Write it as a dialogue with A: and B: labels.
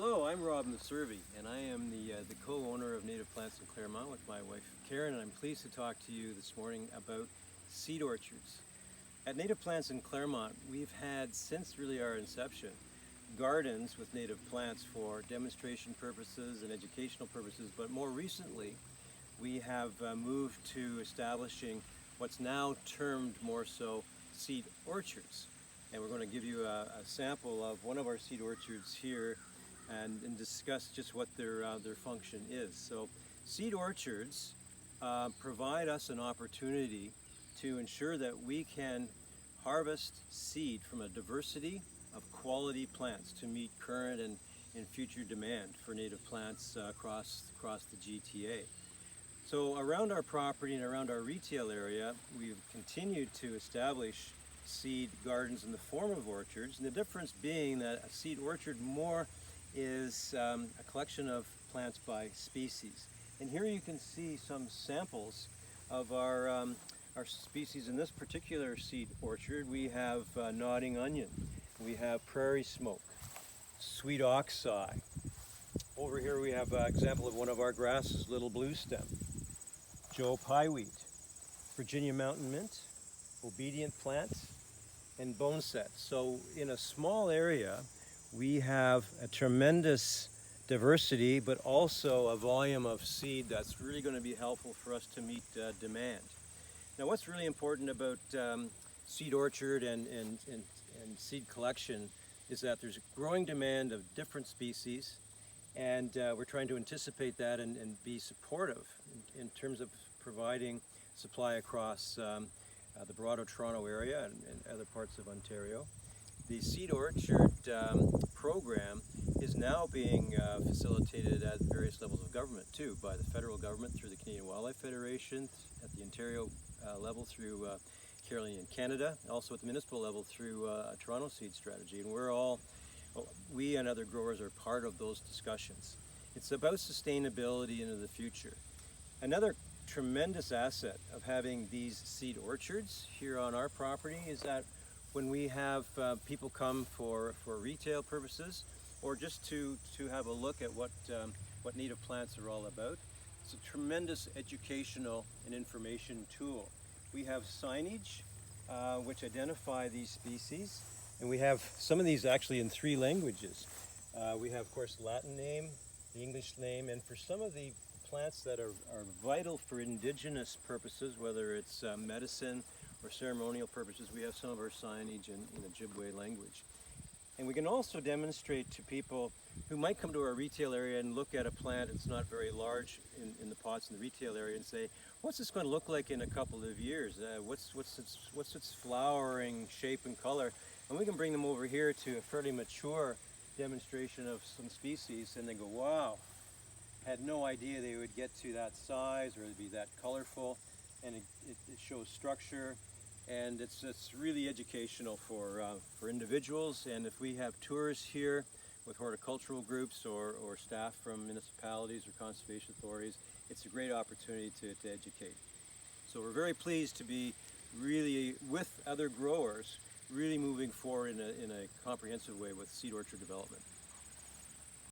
A: Hello, I'm Rob Messervey, and I am the co-owner of Native Plants in Claremont with my wife Karen, and I'm pleased to talk to you this morning about seed orchards. At Native Plants in Claremont, we've had, since really our inception, gardens with native plants for demonstration purposes and educational purposes, but more recently we have moved to establishing what's now termed more so seed orchards. And we're going to give you a sample of one of our seed orchards here and discuss just what their function is. So seed orchards provide us an opportunity to ensure that we can harvest seed from a diversity of quality plants to meet current and future demand for native plants across the GTA. So around our property and around our retail area, we've continued to establish seed gardens in the form of orchards, and the difference being that a seed orchard more is a collection of plants by species. And here you can see some samples of our species in this particular seed orchard. We have nodding onion, we have prairie smoke, sweet oxeye. Over here we have an example of one of our grasses, little blue stem, Joe piewheat, Virginia mountain mint, obedient plants, and boneset. So in a small area, we have a tremendous diversity, but also a volume of seed that's really going to be helpful for us to meet demand. Now, what's really important about seed orchard and seed collection is that there's a growing demand of different species, and we're trying to anticipate that and be supportive in terms of providing supply across the broader Toronto area and other parts of Ontario. The seed orchard program is now being facilitated at various levels of government too, by the federal government through the Canadian Wildlife Federation, at the Ontario level through Carolinian Canada, also at the municipal level through a Toronto seed strategy. And we and other growers are part of those discussions. It's about sustainability into the future. Another tremendous asset of having these seed orchards here on our property is that when we have people come for retail purposes or just to have a look at what native plants are all about, it's a tremendous educational and information tool. We have signage which identify these species, and we have some of these actually in 3 languages. We have, of course, Latin name, the English name, and for some of the plants that are vital for indigenous purposes, whether it's medicine or ceremonial purposes, we have some of our signage in Ojibwe language. And we can also demonstrate to people who might come to our retail area and look at a plant that's not very large in the pots in the retail area and say, what's this going to look like in a couple of years? What's its flowering shape and color? And we can bring them over here to a fairly mature demonstration of some species, and they go, wow, had no idea they would get to that size or be that colorful. And it shows structure, and it's really educational for individuals. And if we have tours here with horticultural groups or staff from municipalities or conservation authorities, it's a great opportunity to educate. So we're very pleased to be really, with other growers, really moving forward in a comprehensive way with seed orchard development.